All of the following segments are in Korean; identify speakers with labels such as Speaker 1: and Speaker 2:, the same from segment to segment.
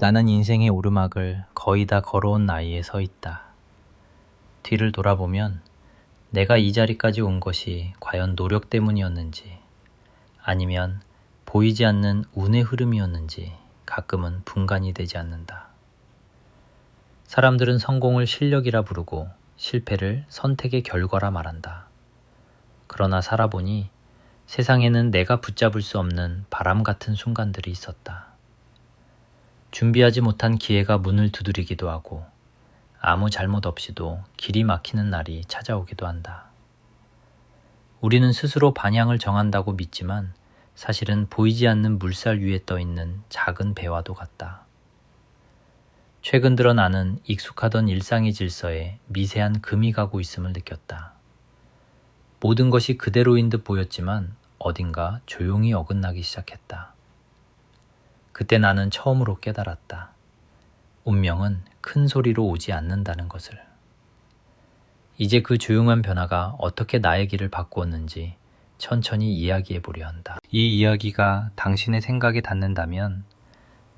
Speaker 1: 나는 인생의 오르막을 거의 다 걸어온 나이에 서 있다. 뒤를 돌아보면 내가 이 자리까지 온 것이 과연 노력 때문이었는지 아니면 보이지 않는 운의 흐름이었는지 가끔은 분간이 되지 않는다. 사람들은 성공을 실력이라 부르고 실패를 선택의 결과라 말한다. 그러나 살아보니 세상에는 내가 붙잡을 수 없는 바람 같은 순간들이 있었다. 준비하지 못한 기회가 문을 두드리기도 하고 아무 잘못 없이도 길이 막히는 날이 찾아오기도 한다. 우리는 스스로 방향을 정한다고 믿지만 사실은 보이지 않는 물살 위에 떠 있는 작은 배와도 같다. 최근 들어 나는 익숙하던 일상의 질서에 미세한 금이 가고 있음을 느꼈다. 모든 것이 그대로인 듯 보였지만 어딘가 조용히 어긋나기 시작했다. 그때 나는 처음으로 깨달았다. 운명은 큰 소리로 오지 않는다는 것을. 이제 그 조용한 변화가 어떻게 나의 길을 바꾸었는지 천천히 이야기해 보려 한다. 이 이야기가 당신의 생각에 닿는다면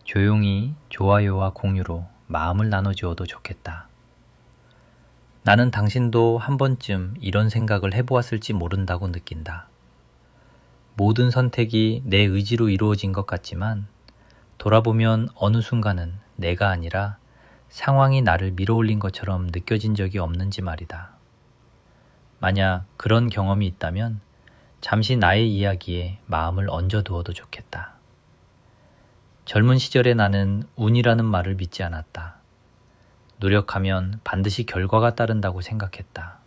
Speaker 1: 조용히 좋아요와 공유로 마음을 나눠주어도 좋겠다. 나는 당신도 한 번쯤 이런 생각을 해보았을지 모른다고 느낀다. 모든 선택이 내 의지로 이루어진 것 같지만 돌아보면 어느 순간은 내가 아니라 상황이 나를 밀어올린 것처럼 느껴진 적이 없는지 말이다. 만약 그런 경험이 있다면 잠시 나의 이야기에 마음을 얹어두어도 좋겠다. 젊은 시절에 나는 운이라는 말을 믿지 않았다. 노력하면 반드시 결과가 따른다고 생각했다.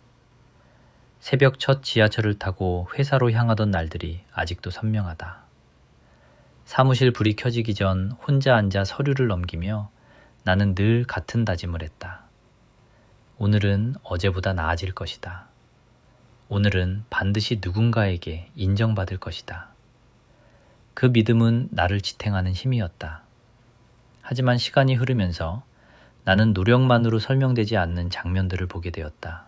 Speaker 1: 새벽 첫 지하철을 타고 회사로 향하던 날들이 아직도 선명하다. 사무실 불이 켜지기 전 혼자 앉아 서류를 넘기며 나는 늘 같은 다짐을 했다. 오늘은 어제보다 나아질 것이다. 오늘은 반드시 누군가에게 인정받을 것이다. 그 믿음은 나를 지탱하는 힘이었다. 하지만 시간이 흐르면서 나는 노력만으로 설명되지 않는 장면들을 보게 되었다.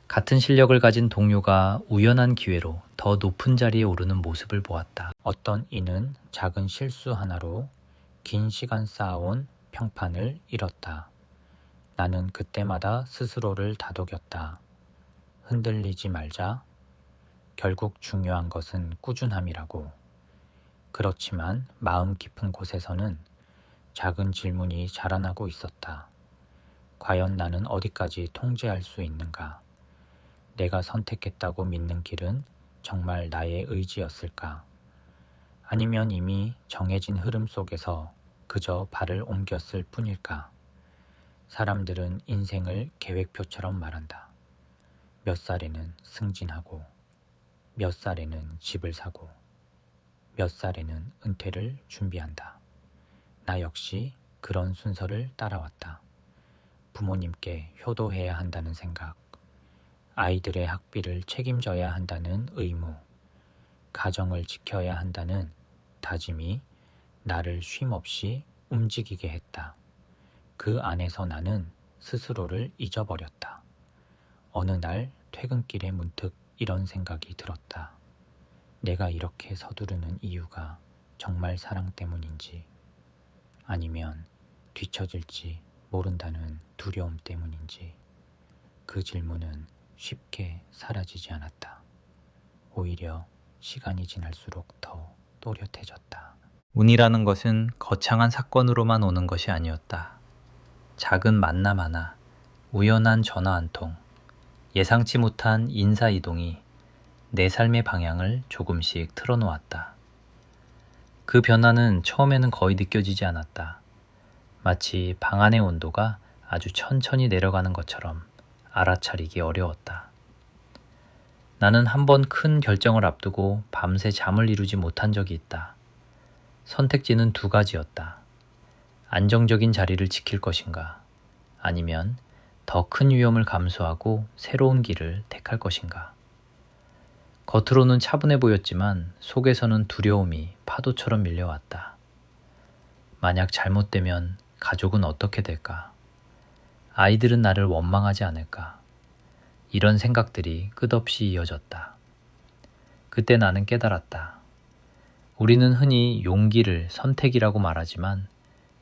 Speaker 1: 같은 실력을 가진 동료가 우연한 기회로 더 높은 자리에 오르는 모습을 보았다. 어떤 이는 작은 실수 하나로 긴 시간 쌓아온 평판을 잃었다. 나는 그때마다 스스로를 다독였다. 흔들리지 말자. 결국 중요한 것은 꾸준함이라고. 그렇지만 마음 깊은 곳에서는 작은 질문이 자라나고 있었다. 과연 나는 어디까지 통제할 수 있는가? 내가 선택했다고 믿는 길은 정말 나의 의지였을까? 아니면 이미 정해진 흐름 속에서 그저 발을 옮겼을 뿐일까? 사람들은 인생을 계획표처럼 말한다. 몇 살에는 승진하고, 몇 살에는 집을 사고, 몇 살에는 은퇴를 준비한다. 나 역시 그런 순서를 따라왔다. 부모님께 효도해야 한다는 생각, 아이들의 학비를 책임져야 한다는 의무, 가정을 지켜야 한다는 다짐이 나를 쉼없이 움직이게 했다. 그 안에서 나는 스스로를 잊어버렸다. 어느 날 퇴근길에 문득 이런 생각이 들었다. 내가 이렇게 서두르는 이유가 정말 사랑 때문인지 아니면 뒤처질지 모른다는 두려움 때문인지 그 질문은 쉽게 사라지지 않았다. 오히려 시간이 지날수록 더 또렷해졌다. 운이라는 것은 거창한 사건으로만 오는 것이 아니었다. 작은 만남 하나, 우연한 전화 한 통, 예상치 못한 인사이동이 내 삶의 방향을 조금씩 틀어놓았다. 그 변화는 처음에는 거의 느껴지지 않았다. 마치 방 안의 온도가 아주 천천히 내려가는 것처럼 알아차리기 어려웠다. 나는 한 번 큰 결정을 앞두고 밤새 잠을 이루지 못한 적이 있다. 선택지는 두 가지였다. 안정적인 자리를 지킬 것인가, 아니면 더 큰 위험을 감수하고 새로운 길을 택할 것인가. 겉으로는 차분해 보였지만 속에서는 두려움이 파도처럼 밀려왔다. 만약 잘못되면 가족은 어떻게 될까? 아이들은 나를 원망하지 않을까? 이런 생각들이 끝없이 이어졌다. 그때 나는 깨달았다. 우리는 흔히 용기를 선택이라고 말하지만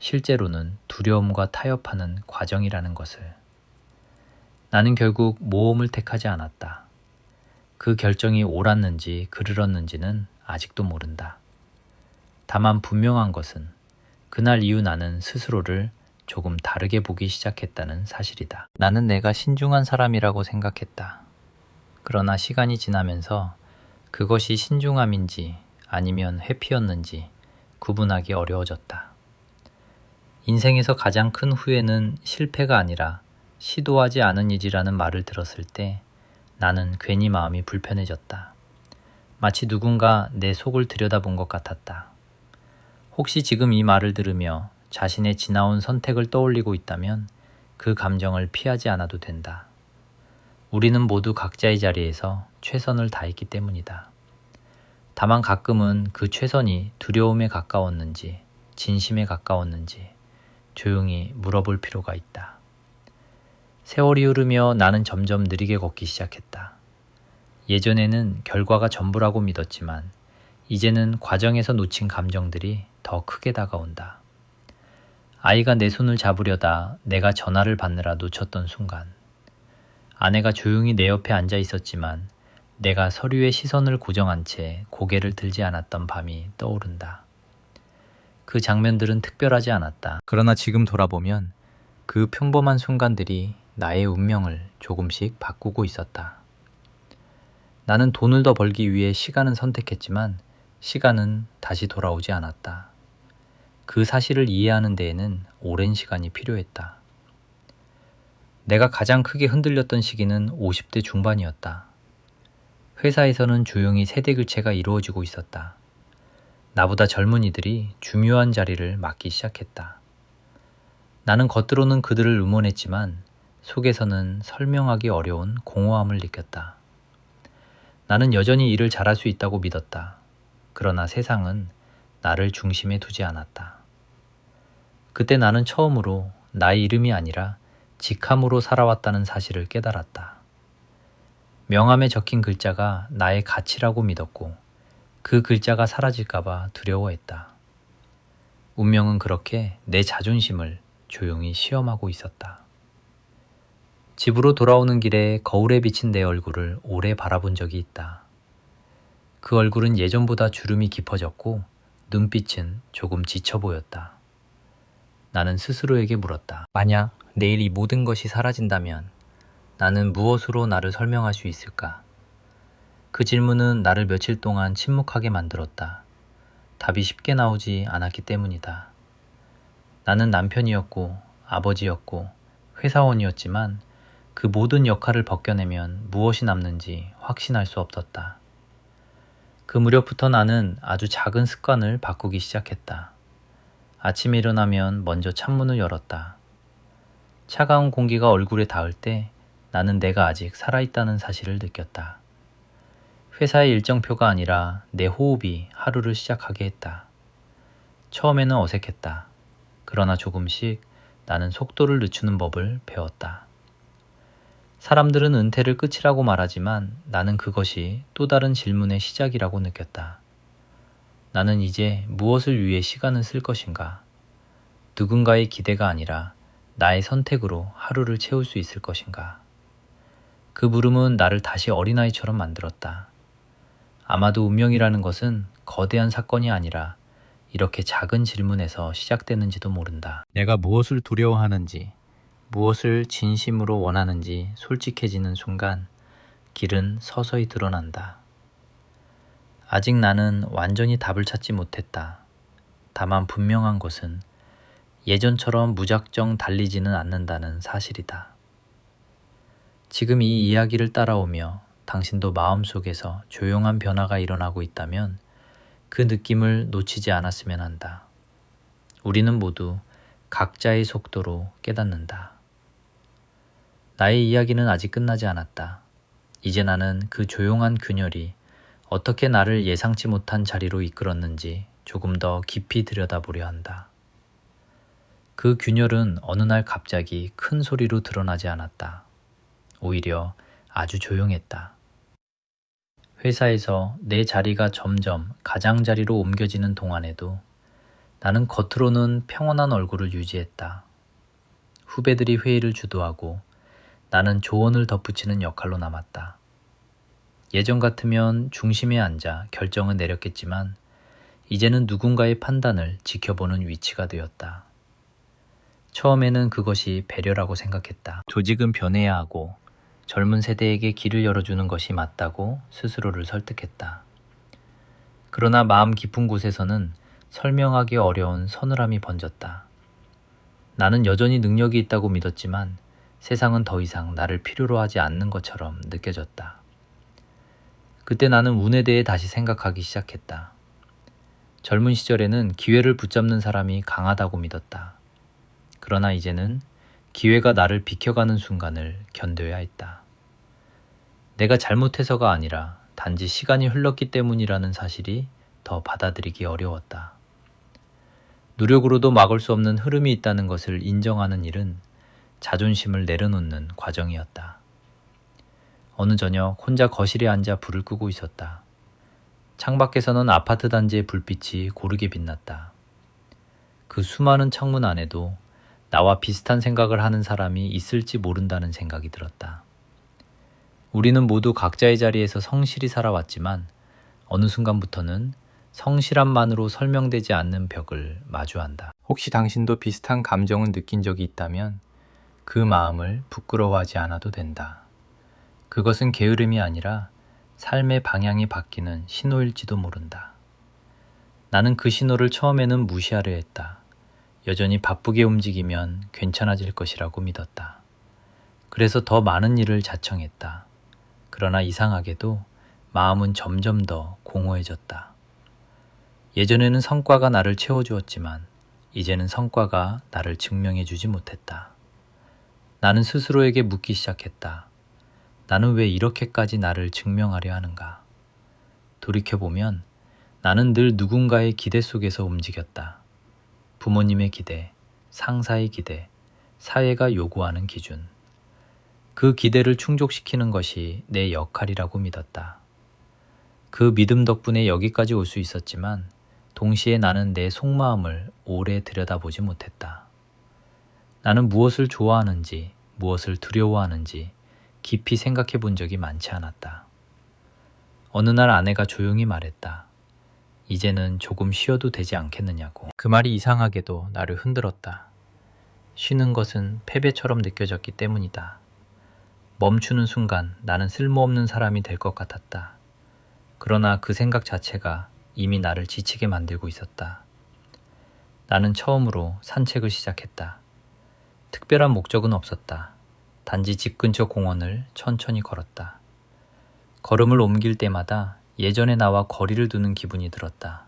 Speaker 1: 실제로는 두려움과 타협하는 과정이라는 것을. 나는 결국 모험을 택하지 않았다. 그 결정이 옳았는지 그르렀는지는 아직도 모른다. 다만 분명한 것은 그날 이후 나는 스스로를 조금 다르게 보기 시작했다는 사실이다. 나는 내가 신중한 사람이라고 생각했다. 그러나 시간이 지나면서 그것이 신중함인지 아니면 회피였는지 구분하기 어려워졌다. 인생에서 가장 큰 후회는 실패가 아니라 시도하지 않은 일이라는 말을 들었을 때 나는 괜히 마음이 불편해졌다. 마치 누군가 내 속을 들여다본 것 같았다. 혹시 지금 이 말을 들으며 자신의 지나온 선택을 떠올리고 있다면 그 감정을 피하지 않아도 된다. 우리는 모두 각자의 자리에서 최선을 다했기 때문이다. 다만 가끔은 그 최선이 두려움에 가까웠는지 진심에 가까웠는지 조용히 물어볼 필요가 있다. 세월이 흐르며 나는 점점 느리게 걷기 시작했다. 예전에는 결과가 전부라고 믿었지만 이제는 과정에서 놓친 감정들이 더 크게 다가온다. 아이가 내 손을 잡으려다 내가 전화를 받느라 놓쳤던 순간, 아내가 조용히 내 옆에 앉아 있었지만 내가 서류에 시선을 고정한 채 고개를 들지 않았던 밤이 떠오른다. 그 장면들은 특별하지 않았다. 그러나 지금 돌아보면 그 평범한 순간들이 나의 운명을 조금씩 바꾸고 있었다. 나는 돈을 더 벌기 위해 시간은 선택했지만 시간은 다시 돌아오지 않았다. 그 사실을 이해하는 데에는 오랜 시간이 필요했다. 내가 가장 크게 흔들렸던 시기는 50대 중반이었다. 회사에서는 조용히 세대 교체가 이루어지고 있었다. 나보다 젊은이들이 중요한 자리를 맡기 시작했다. 나는 겉으로는 그들을 응원했지만 속에서는 설명하기 어려운 공허함을 느꼈다. 나는 여전히 일을 잘할 수 있다고 믿었다. 그러나 세상은 나를 중심에 두지 않았다. 그때 나는 처음으로 나의 이름이 아니라 직함으로 살아왔다는 사실을 깨달았다. 명함에 적힌 글자가 나의 가치라고 믿었고 그 글자가 사라질까봐 두려워했다. 운명은 그렇게 내 자존심을 조용히 시험하고 있었다. 집으로 돌아오는 길에 거울에 비친 내 얼굴을 오래 바라본 적이 있다. 그 얼굴은 예전보다 주름이 깊어졌고 눈빛은 조금 지쳐 보였다. 나는 스스로에게 물었다. 만약 내일 이 모든 것이 사라진다면 나는 무엇으로 나를 설명할 수 있을까? 그 질문은 나를 며칠 동안 침묵하게 만들었다. 답이 쉽게 나오지 않았기 때문이다. 나는 남편이었고 아버지였고 회사원이었지만 그 모든 역할을 벗겨내면 무엇이 남는지 확신할 수 없었다. 그 무렵부터 나는 아주 작은 습관을 바꾸기 시작했다. 아침에 일어나면 먼저 창문을 열었다. 차가운 공기가 얼굴에 닿을 때 나는 내가 아직 살아있다는 사실을 느꼈다. 회사의 일정표가 아니라 내 호흡이 하루를 시작하게 했다. 처음에는 어색했다. 그러나 조금씩 나는 속도를 늦추는 법을 배웠다. 사람들은 은퇴를 끝이라고 말하지만 나는 그것이 또 다른 질문의 시작이라고 느꼈다. 나는 이제 무엇을 위해 시간을 쓸 것인가? 누군가의 기대가 아니라 나의 선택으로 하루를 채울 수 있을 것인가? 그 물음은 나를 다시 어린아이처럼 만들었다. 아마도 운명이라는 것은 거대한 사건이 아니라 이렇게 작은 질문에서 시작되는지도 모른다. 내가 무엇을 두려워하는지, 무엇을 진심으로 원하는지 솔직해지는 순간 길은 서서히 드러난다. 아직 나는 완전히 답을 찾지 못했다. 다만 분명한 것은 예전처럼 무작정 달리지는 않는다는 사실이다. 지금 이 이야기를 따라오며 당신도 마음속에서 조용한 변화가 일어나고 있다면 그 느낌을 놓치지 않았으면 한다. 우리는 모두 각자의 속도로 깨닫는다. 나의 이야기는 아직 끝나지 않았다. 이제 나는 그 조용한 균열이 어떻게 나를 예상치 못한 자리로 이끌었는지 조금 더 깊이 들여다보려 한다. 그 균열은 어느 날 갑자기 큰 소리로 드러나지 않았다. 오히려 아주 조용했다. 회사에서 내 자리가 점점 가장자리로 옮겨지는 동안에도 나는 겉으로는 평온한 얼굴을 유지했다. 후배들이 회의를 주도하고 나는 조언을 덧붙이는 역할로 남았다. 예전 같으면 중심에 앉아 결정을 내렸겠지만 이제는 누군가의 판단을 지켜보는 위치가 되었다. 처음에는 그것이 배려라고 생각했다. 조직은 변해야 하고 젊은 세대에게 길을 열어주는 것이 맞다고 스스로를 설득했다. 그러나 마음 깊은 곳에서는 설명하기 어려운 서늘함이 번졌다. 나는 여전히 능력이 있다고 믿었지만 세상은 더 이상 나를 필요로 하지 않는 것처럼 느껴졌다. 그때 나는 운에 대해 다시 생각하기 시작했다. 젊은 시절에는 기회를 붙잡는 사람이 강하다고 믿었다. 그러나 이제는 기회가 나를 비켜가는 순간을 견뎌야 했다. 내가 잘못해서가 아니라 단지 시간이 흘렀기 때문이라는 사실이 더 받아들이기 어려웠다. 노력으로도 막을 수 없는 흐름이 있다는 것을 인정하는 일은 자존심을 내려놓는 과정이었다. 어느 저녁 혼자 거실에 앉아 불을 끄고 있었다. 창밖에서는 아파트 단지의 불빛이 고르게 빛났다. 그 수많은 창문 안에도 나와 비슷한 생각을 하는 사람이 있을지 모른다는 생각이 들었다. 우리는 모두 각자의 자리에서 성실히 살아왔지만 어느 순간부터는 성실함만으로 설명되지 않는 벽을 마주한다. 혹시 당신도 비슷한 감정을 느낀 적이 있다면 그 마음을 부끄러워하지 않아도 된다. 그것은 게으름이 아니라 삶의 방향이 바뀌는 신호일지도 모른다. 나는 그 신호를 처음에는 무시하려 했다. 여전히 바쁘게 움직이면 괜찮아질 것이라고 믿었다. 그래서 더 많은 일을 자청했다. 그러나 이상하게도 마음은 점점 더 공허해졌다. 예전에는 성과가 나를 채워주었지만 이제는 성과가 나를 증명해주지 못했다. 나는 스스로에게 묻기 시작했다. 나는 왜 이렇게까지 나를 증명하려 하는가? 돌이켜보면 나는 늘 누군가의 기대 속에서 움직였다. 부모님의 기대, 상사의 기대, 사회가 요구하는 기준. 그 기대를 충족시키는 것이 내 역할이라고 믿었다. 그 믿음 덕분에 여기까지 올 수 있었지만 동시에 나는 내 속마음을 오래 들여다보지 못했다. 나는 무엇을 좋아하는지, 무엇을 두려워하는지 깊이 생각해 본 적이 많지 않았다. 어느 날 아내가 조용히 말했다. 이제는 조금 쉬어도 되지 않겠느냐고. 그 말이 이상하게도 나를 흔들었다. 쉬는 것은 패배처럼 느껴졌기 때문이다. 멈추는 순간 나는 쓸모없는 사람이 될 것 같았다. 그러나 그 생각 자체가 이미 나를 지치게 만들고 있었다. 나는 처음으로 산책을 시작했다. 특별한 목적은 없었다. 단지 집 근처 공원을 천천히 걸었다. 걸음을 옮길 때마다 예전의 나와 거리를 두는 기분이 들었다.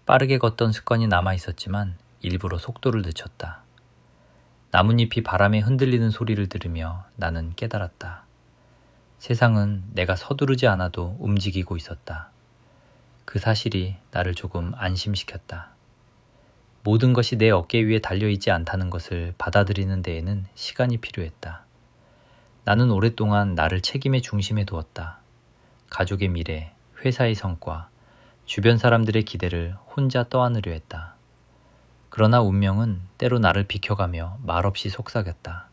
Speaker 1: 빠르게 걷던 습관이 남아 있었지만 일부러 속도를 늦췄다. 나뭇잎이 바람에 흔들리는 소리를 들으며 나는 깨달았다. 세상은 내가 서두르지 않아도 움직이고 있었다. 그 사실이 나를 조금 안심시켰다. 모든 것이 내 어깨 위에 달려있지 않다는 것을 받아들이는 데에는 시간이 필요했다. 나는 오랫동안 나를 책임의 중심에 두었다. 가족의 미래, 회사의 성과, 주변 사람들의 기대를 혼자 떠안으려 했다. 그러나 운명은 때로 나를 비켜가며 말없이 속삭였다.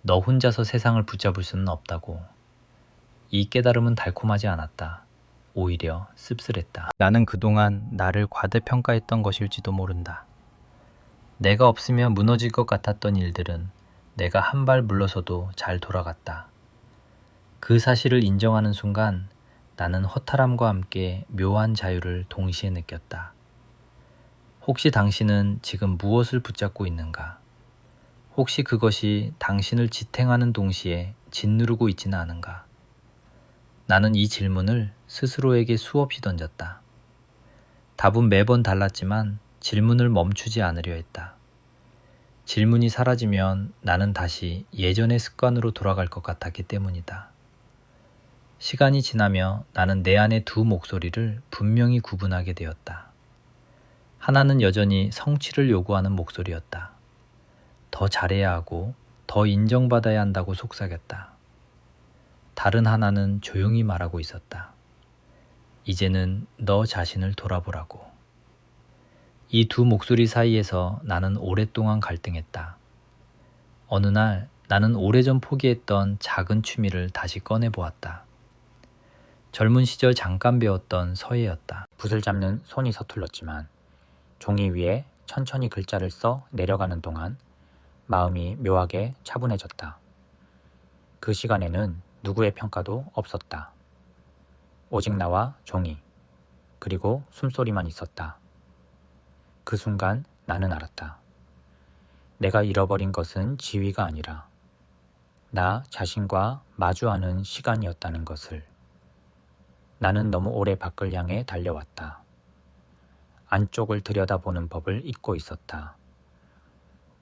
Speaker 1: 너 혼자서 세상을 붙잡을 수는 없다고. 이 깨달음은 달콤하지 않았다. 오히려 씁쓸했다. 나는 그동안 나를 과대평가했던 것일지도 모른다. 내가 없으면 무너질 것 같았던 일들은 내가 한 발 물러서도 잘 돌아갔다. 그 사실을 인정하는 순간 나는 허탈함과 함께 묘한 자유를 동시에 느꼈다. 혹시 당신은 지금 무엇을 붙잡고 있는가? 혹시 그것이 당신을 지탱하는 동시에 짓누르고 있지는 않은가? 나는 이 질문을 스스로에게 수없이 던졌다. 답은 매번 달랐지만 질문을 멈추지 않으려 했다. 질문이 사라지면 나는 다시 예전의 습관으로 돌아갈 것 같았기 때문이다. 시간이 지나며 나는 내 안의 두 목소리를 분명히 구분하게 되었다. 하나는 여전히 성취를 요구하는 목소리였다. 더 잘해야 하고 더 인정받아야 한다고 속삭였다. 다른 하나는 조용히 말하고 있었다. 이제는 너 자신을 돌아보라고. 이 두 목소리 사이에서 나는 오랫동안 갈등했다. 어느 날 나는 오래전 포기했던 작은 취미를 다시 꺼내보았다. 젊은 시절 잠깐 배웠던 서예였다. 붓을 잡는 손이 서툴렀지만 종이 위에 천천히 글자를 써 내려가는 동안 마음이 묘하게 차분해졌다. 그 시간에는 누구의 평가도 없었다. 오직 나와 종이, 그리고 숨소리만 있었다. 그 순간 나는 알았다. 내가 잃어버린 것은 지위가 아니라 나 자신과 마주하는 시간이었다는 것을. 나는 너무 오래 밖을 향해 달려왔다. 안쪽을 들여다보는 법을 잊고 있었다.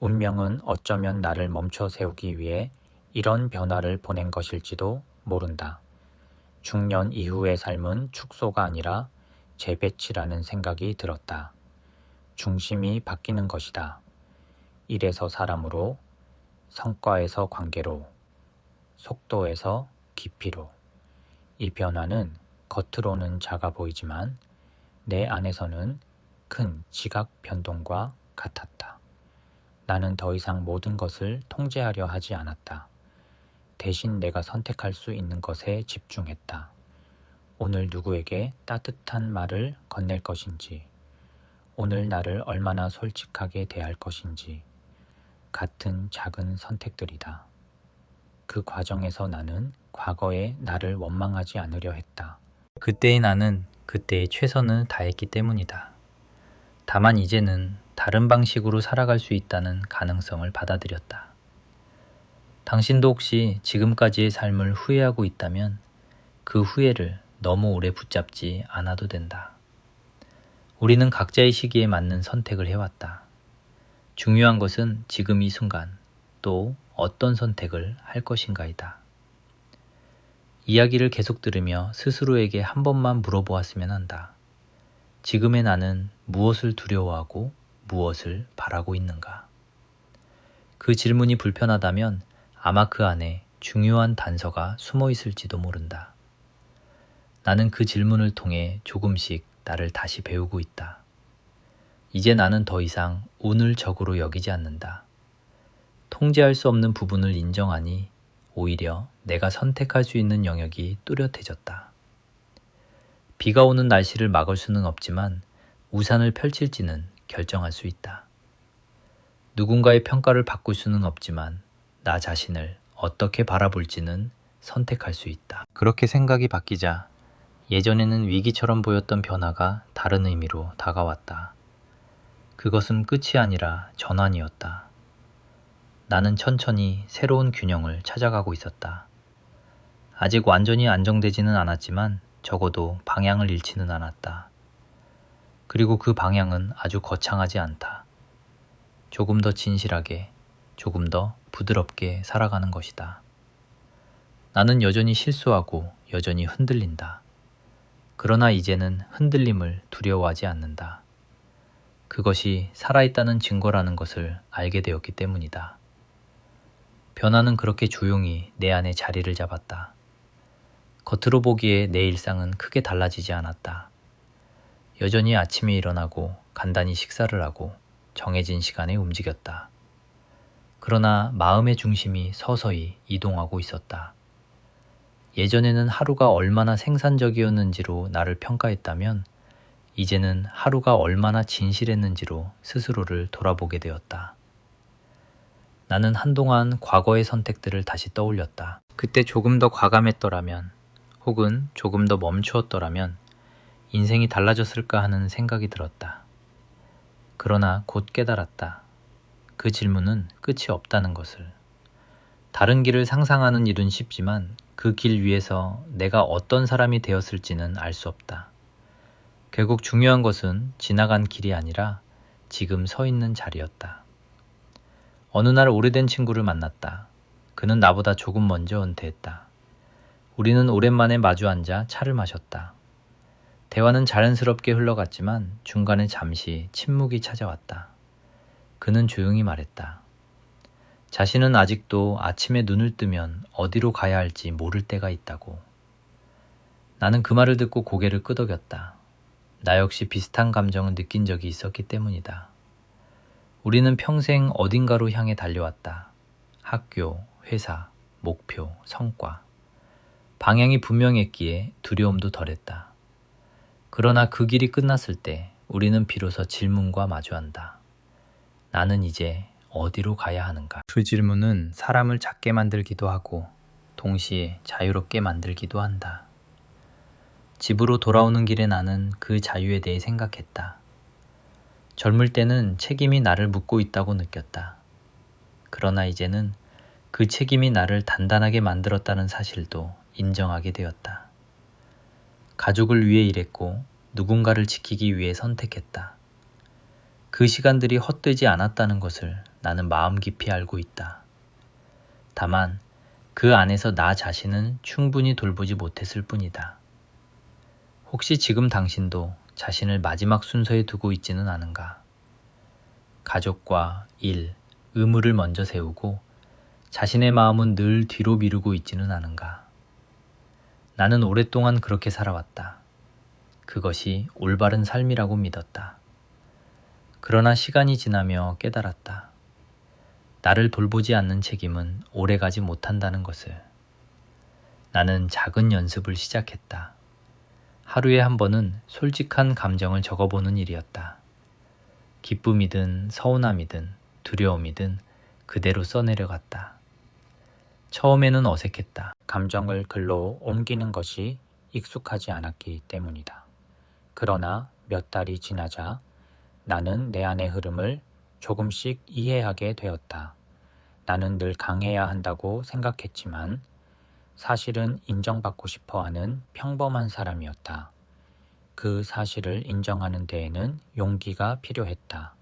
Speaker 1: 운명은 어쩌면 나를 멈춰 세우기 위해 이런 변화를 보낸 것일지도 모른다. 중년 이후의 삶은 축소가 아니라 재배치라는 생각이 들었다. 중심이 바뀌는 것이다. 일에서 사람으로, 성과에서 관계로, 속도에서 깊이로. 이 변화는 겉으로는 작아 보이지만 내 안에서는 큰 지각 변동과 같았다. 나는 더 이상 모든 것을 통제하려 하지 않았다. 대신 내가 선택할 수 있는 것에 집중했다. 오늘 누구에게 따뜻한 말을 건넬 것인지, 오늘 나를 얼마나 솔직하게 대할 것인지, 같은 작은 선택들이다. 그 과정에서 나는 과거의 나를 원망하지 않으려 했다. 그때의 나는 그때의 최선을 다했기 때문이다. 다만 이제는 다른 방식으로 살아갈 수 있다는 가능성을 받아들였다. 당신도 혹시 지금까지의 삶을 후회하고 있다면 그 후회를 너무 오래 붙잡지 않아도 된다. 우리는 각자의 시기에 맞는 선택을 해왔다. 중요한 것은 지금 이 순간 또 어떤 선택을 할 것인가이다. 이야기를 계속 들으며 스스로에게 한 번만 물어보았으면 한다. 지금의 나는 무엇을 두려워하고 무엇을 바라고 있는가? 그 질문이 불편하다면 아마 그 안에 중요한 단서가 숨어 있을지도 모른다. 나는 그 질문을 통해 조금씩 나를 다시 배우고 있다. 이제 나는 더 이상 운을 적으로 여기지 않는다. 통제할 수 없는 부분을 인정하니 오히려 내가 선택할 수 있는 영역이 뚜렷해졌다. 비가 오는 날씨를 막을 수는 없지만 우산을 펼칠지는 결정할 수 있다. 누군가의 평가를 바꿀 수는 없지만 나 자신을 어떻게 바라볼지는 선택할 수 있다. 그렇게 생각이 바뀌자 예전에는 위기처럼 보였던 변화가 다른 의미로 다가왔다. 그것은 끝이 아니라 전환이었다. 나는 천천히 새로운 균형을 찾아가고 있었다. 아직 완전히 안정되지는 않았지만 적어도 방향을 잃지는 않았다. 그리고 그 방향은 아주 거창하지 않다. 조금 더 진실하게, 조금 더 부드럽게 살아가는 것이다. 나는 여전히 실수하고 여전히 흔들린다. 그러나 이제는 흔들림을 두려워하지 않는다. 그것이 살아있다는 증거라는 것을 알게 되었기 때문이다. 변화는 그렇게 조용히 내 안에 자리를 잡았다. 겉으로 보기에 내 일상은 크게 달라지지 않았다. 여전히 아침에 일어나고 간단히 식사를 하고 정해진 시간에 움직였다. 그러나 마음의 중심이 서서히 이동하고 있었다. 예전에는 하루가 얼마나 생산적이었는지로 나를 평가했다면 이제는 하루가 얼마나 진실했는지로 스스로를 돌아보게 되었다. 나는 한동안 과거의 선택들을 다시 떠올렸다. 그때 조금 더 과감했더라면 혹은 조금 더 멈추었더라면 인생이 달라졌을까 하는 생각이 들었다. 그러나 곧 깨달았다. 그 질문은 끝이 없다는 것을. 다른 길을 상상하는 일은 쉽지만 그 길 위에서 내가 어떤 사람이 되었을지는 알 수 없다. 결국 중요한 것은 지나간 길이 아니라 지금 서 있는 자리였다. 어느 날 오래된 친구를 만났다. 그는 나보다 조금 먼저 은퇴했다. 우리는 오랜만에 마주 앉아 차를 마셨다. 대화는 자연스럽게 흘러갔지만 중간에 잠시 침묵이 찾아왔다. 그는 조용히 말했다. 자신은 아직도 아침에 눈을 뜨면 어디로 가야 할지 모를 때가 있다고. 나는 그 말을 듣고 고개를 끄덕였다. 나 역시 비슷한 감정을 느낀 적이 있었기 때문이다. 우리는 평생 어딘가로 향해 달려왔다. 학교, 회사, 목표, 성과. 방향이 분명했기에 두려움도 덜했다. 그러나 그 길이 끝났을 때 우리는 비로소 질문과 마주한다. 나는 이제 어디로 가야 하는가? 그 질문은 사람을 작게 만들기도 하고 동시에 자유롭게 만들기도 한다. 집으로 돌아오는 길에 나는 그 자유에 대해 생각했다. 젊을 때는 책임이 나를 묻고 있다고 느꼈다. 그러나 이제는 그 책임이 나를 단단하게 만들었다는 사실도 인정하게 되었다. 가족을 위해 일했고 누군가를 지키기 위해 선택했다. 그 시간들이 헛되지 않았다는 것을 나는 마음 깊이 알고 있다. 다만 그 안에서 나 자신은 충분히 돌보지 못했을 뿐이다. 혹시 지금 당신도 자신을 마지막 순서에 두고 있지는 않은가? 가족과 일, 의무를 먼저 세우고 자신의 마음은 늘 뒤로 미루고 있지는 않은가? 나는 오랫동안 그렇게 살아왔다. 그것이 올바른 삶이라고 믿었다. 그러나 시간이 지나며 깨달았다. 나를 돌보지 않는 책임은 오래가지 못한다는 것을. 나는 작은 연습을 시작했다. 하루에 한 번은 솔직한 감정을 적어보는 일이었다. 기쁨이든 서운함이든 두려움이든 그대로 써내려갔다. 처음에는 어색했다. 감정을 글로 옮기는 것이 익숙하지 않았기 때문이다. 그러나 몇 달이 지나자 나는 내 안의 흐름을 조금씩 이해하게 되었다. 나는 늘 강해야 한다고 생각했지만 사실은 인정받고 싶어 하는 평범한 사람이었다. 그 사실을 인정하는 데에는 용기가 필요했다.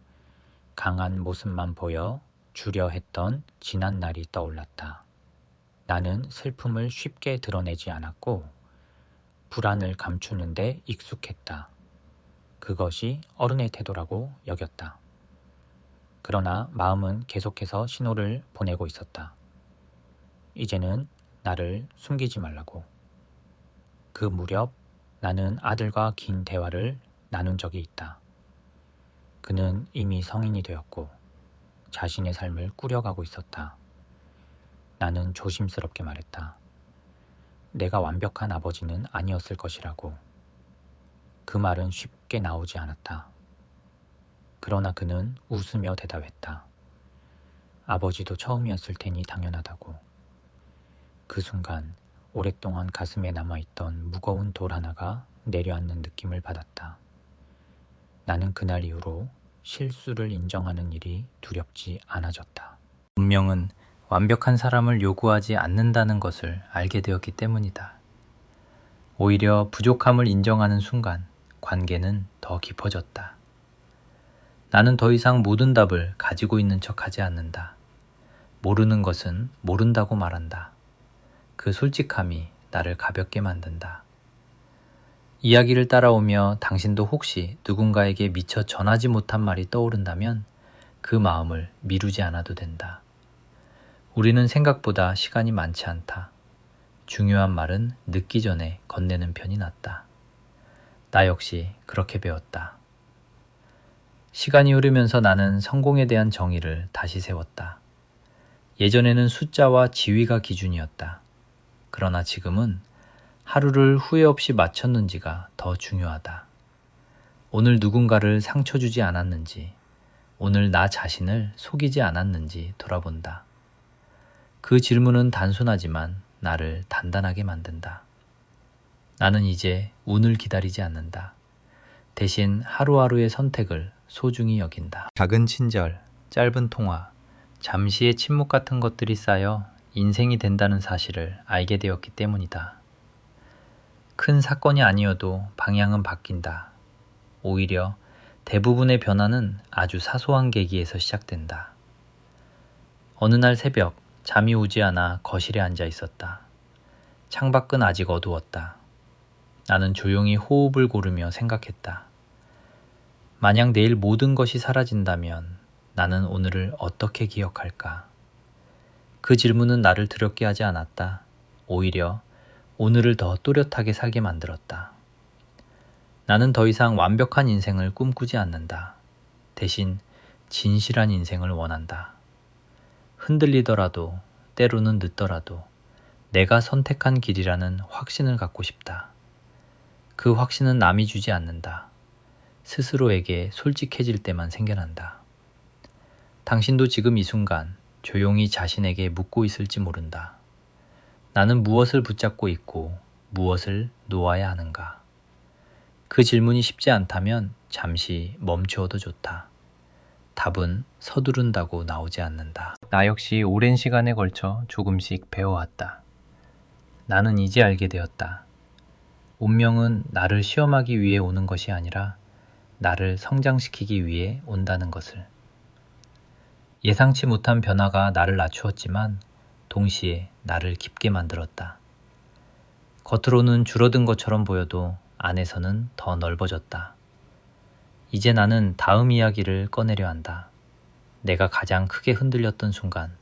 Speaker 1: 강한 모습만 보여 주려 했던 지난 날이 떠올랐다. 나는 슬픔을 쉽게 드러내지 않았고 불안을 감추는 데 익숙했다. 그것이 어른의 태도라고 여겼다. 그러나 마음은 계속해서 신호를 보내고 있었다. 이제는 나를 숨기지 말라고. 그 무렵 나는 아들과 긴 대화를 나눈 적이 있다. 그는 이미 성인이 되었고 자신의 삶을 꾸려가고 있었다. 나는 조심스럽게 말했다. 내가 완벽한 아버지는 아니었을 것이라고. 그 말은 쉽게 나오지 않았다. 그러나 그는 웃으며 대답했다. 아버지도 처음이었을 테니 당연하다고. 그 순간 오랫동안 가슴에 남아있던 무거운 돌 하나가 내려앉는 느낌을 받았다. 나는 그날 이후로 실수를 인정하는 일이 두렵지 않아졌다. 운명은 완벽한 사람을 요구하지 않는다는 것을 알게 되었기 때문이다. 오히려 부족함을 인정하는 순간 관계는 더 깊어졌다. 나는 더 이상 모든 답을 가지고 있는 척하지 않는다. 모르는 것은 모른다고 말한다. 그 솔직함이 나를 가볍게 만든다. 이야기를 따라오며 당신도 혹시 누군가에게 미처 전하지 못한 말이 떠오른다면 그 마음을 미루지 않아도 된다. 우리는 생각보다 시간이 많지 않다. 중요한 말은 늦기 전에 건네는 편이 낫다. 나 역시 그렇게 배웠다. 시간이 흐르면서 나는 성공에 대한 정의를 다시 세웠다. 예전에는 숫자와 지위가 기준이었다. 그러나 지금은 하루를 후회 없이 마쳤는지가 더 중요하다. 오늘 누군가를 상처 주지 않았는지, 오늘 나 자신을 속이지 않았는지 돌아본다. 그 질문은 단순하지만 나를 단단하게 만든다. 나는 이제 운을 기다리지 않는다. 대신 하루하루의 선택을 소중히 여긴다. 작은 친절, 짧은 통화, 잠시의 침묵 같은 것들이 쌓여 인생이 된다는 사실을 알게 되었기 때문이다. 큰 사건이 아니어도 방향은 바뀐다. 오히려 대부분의 변화는 아주 사소한 계기에서 시작된다. 어느 날 새벽 잠이 오지 않아 거실에 앉아 있었다. 창밖은 아직 어두웠다. 나는 조용히 호흡을 고르며 생각했다. 만약 내일 모든 것이 사라진다면 나는 오늘을 어떻게 기억할까? 그 질문은 나를 두렵게 하지 않았다. 오히려 오늘을 더 또렷하게 살게 만들었다. 나는 더 이상 완벽한 인생을 꿈꾸지 않는다. 대신 진실한 인생을 원한다. 흔들리더라도, 때로는 늦더라도 내가 선택한 길이라는 확신을 갖고 싶다. 그 확신은 남이 주지 않는다. 스스로에게 솔직해질 때만 생겨난다. 당신도 지금 이 순간 조용히 자신에게 묻고 있을지 모른다. 나는 무엇을 붙잡고 있고 무엇을 놓아야 하는가? 그 질문이 쉽지 않다면 잠시 멈추어도 좋다. 답은 서두른다고 나오지 않는다. 나 역시 오랜 시간에 걸쳐 조금씩 배워왔다. 나는 이제 알게 되었다. 운명은 나를 시험하기 위해 오는 것이 아니라 나를 성장시키기 위해 온다는 것을. 예상치 못한 변화가 나를 낮추었지만 동시에 나를 깊게 만들었다. 겉으로는 줄어든 것처럼 보여도 안에서는 더 넓어졌다. 이제 나는 다음 이야기를 꺼내려 한다. 내가 가장 크게 흔들렸던 순간,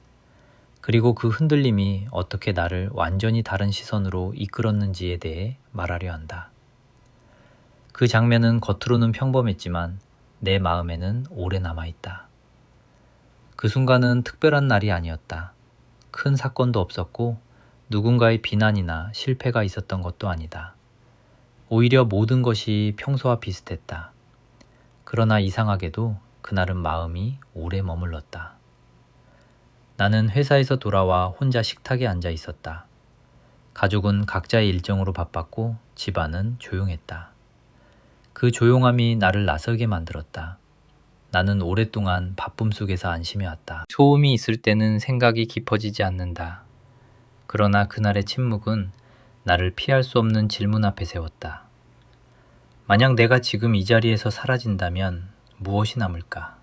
Speaker 1: 그리고 그 흔들림이 어떻게 나를 완전히 다른 시선으로 이끌었는지에 대해 말하려 한다. 그 장면은 겉으로는 평범했지만 내 마음에는 오래 남아있다. 그 순간은 특별한 날이 아니었다. 큰 사건도 없었고 누군가의 비난이나 실패가 있었던 것도 아니다. 오히려 모든 것이 평소와 비슷했다. 그러나 이상하게도 그날은 마음이 오래 머물렀다. 나는 회사에서 돌아와 혼자 식탁에 앉아 있었다. 가족은 각자의 일정으로 바빴고 집안은 조용했다. 그 조용함이 나를 낯설게 만들었다. 나는 오랫동안 바쁨 속에서 안심해왔다. 소음이 있을 때는 생각이 깊어지지 않는다. 그러나 그날의 침묵은 나를 피할 수 없는 질문 앞에 세웠다. 만약 내가 지금 이 자리에서 사라진다면 무엇이 남을까?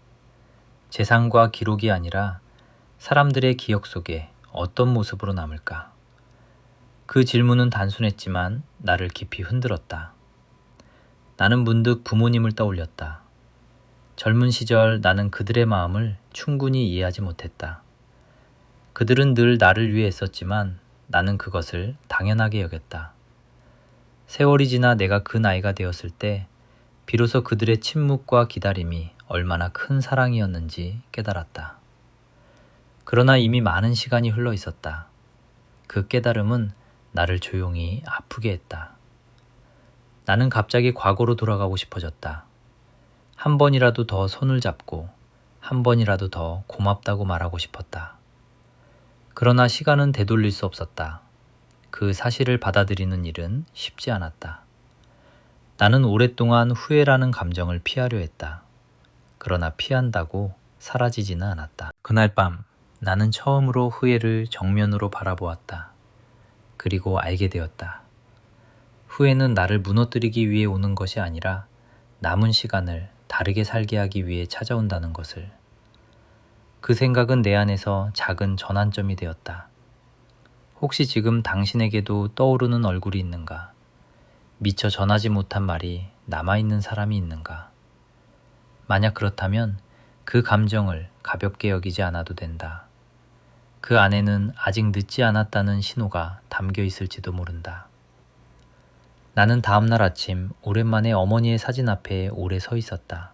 Speaker 1: 재산과 기록이 아니라 사람들의 기억 속에 어떤 모습으로 남을까? 그 질문은 단순했지만 나를 깊이 흔들었다. 나는 문득 부모님을 떠올렸다. 젊은 시절 나는 그들의 마음을 충분히 이해하지 못했다. 그들은 늘 나를 위해 했었지만 나는 그것을 당연하게 여겼다. 세월이 지나 내가 그 나이가 되었을 때 비로소 그들의 침묵과 기다림이 얼마나 큰 사랑이었는지 깨달았다. 그러나 이미 많은 시간이 흘러 있었다. 그 깨달음은 나를 조용히 아프게 했다. 나는 갑자기 과거로 돌아가고 싶어졌다. 한 번이라도 더 손을 잡고 한 번이라도 더 고맙다고 말하고 싶었다. 그러나 시간은 되돌릴 수 없었다. 그 사실을 받아들이는 일은 쉽지 않았다. 나는 오랫동안 후회라는 감정을 피하려 했다. 그러나 피한다고 사라지지는 않았다. 그날 밤 나는 처음으로 후회를 정면으로 바라보았다. 그리고 알게 되었다. 후회는 나를 무너뜨리기 위해 오는 것이 아니라 남은 시간을 다르게 살게 하기 위해 찾아온다는 것을. 그 생각은 내 안에서 작은 전환점이 되었다. 혹시 지금 당신에게도 떠오르는 얼굴이 있는가? 미처 전하지 못한 말이 남아있는 사람이 있는가? 만약 그렇다면 그 감정을 가볍게 여기지 않아도 된다. 그 안에는 아직 늦지 않았다는 신호가 담겨 있을지도 모른다. 나는 다음날 아침 오랜만에 어머니의 사진 앞에 오래 서 있었다.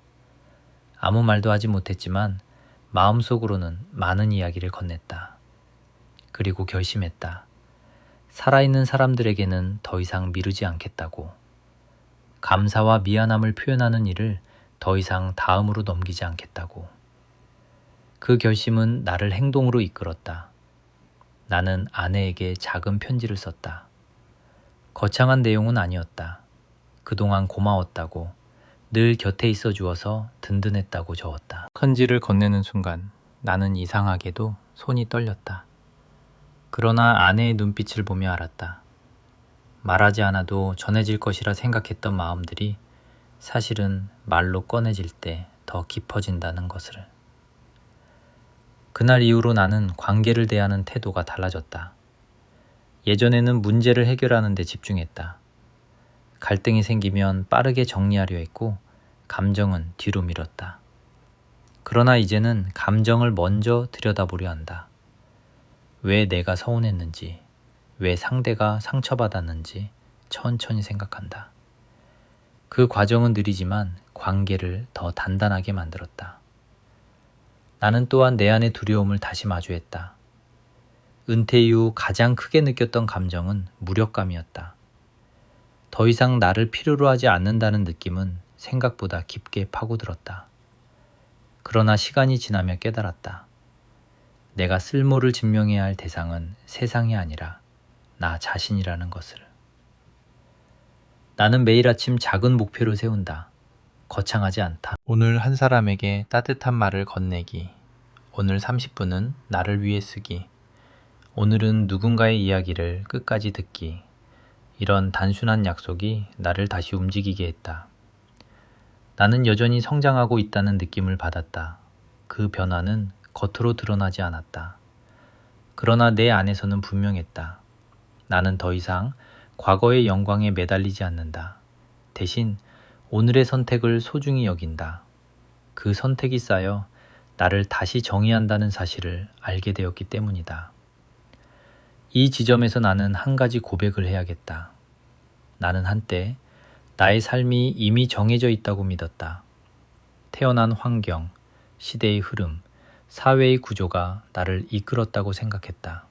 Speaker 1: 아무 말도 하지 못했지만 마음속으로는 많은 이야기를 건넸다. 그리고 결심했다. 살아있는 사람들에게는 더 이상 미루지 않겠다고. 감사와 미안함을 표현하는 일을 더 이상 다음으로 넘기지 않겠다고. 그 결심은 나를 행동으로 이끌었다. 나는 아내에게 작은 편지를 썼다. 거창한 내용은 아니었다. 그동안 고마웠다고, 늘 곁에 있어 주어서 든든했다고 적었다. 편지를 건네는 순간 나는 이상하게도 손이 떨렸다. 그러나 아내의 눈빛을 보며 알았다. 말하지 않아도 전해질 것이라 생각했던 마음들이 사실은 말로 꺼내질 때 더 깊어진다는 것을. 그날 이후로 나는 관계를 대하는 태도가 달라졌다. 예전에는 문제를 해결하는 데 집중했다. 갈등이 생기면 빠르게 정리하려 했고 감정은 뒤로 미뤘다. 그러나 이제는 감정을 먼저 들여다보려 한다. 왜 내가 서운했는지, 왜 상대가 상처받았는지 천천히 생각한다. 그 과정은 느리지만 관계를 더 단단하게 만들었다. 나는 또한 내 안의 두려움을 다시 마주했다. 은퇴 이후 가장 크게 느꼈던 감정은 무력감이었다. 더 이상 나를 필요로 하지 않는다는 느낌은 생각보다 깊게 파고들었다. 그러나 시간이 지나며 깨달았다. 내가 쓸모를 증명해야 할 대상은 세상이 아니라 나 자신이라는 것을. 나는 매일 아침 작은 목표를 세운다. 거창하지 않다. 오늘 한 사람에게 따뜻한 말을 건네기. 오늘 30분은 나를 위해 쓰기. 오늘은 누군가의 이야기를 끝까지 듣기. 이런 단순한 약속이 나를 다시 움직이게 했다. 나는 여전히 성장하고 있다는 느낌을 받았다. 그 변화는 겉으로 드러나지 않았다. 그러나 내 안에서는 분명했다. 나는 더 이상 과거의 영광에 매달리지 않는다. 대신 오늘의 선택을 소중히 여긴다. 그 선택이 쌓여 나를 다시 정의한다는 사실을 알게 되었기 때문이다. 이 지점에서 나는 한 가지 고백을 해야겠다. 나는 한때 나의 삶이 이미 정해져 있다고 믿었다. 태어난 환경, 시대의 흐름, 사회의 구조가 나를 이끌었다고 생각했다.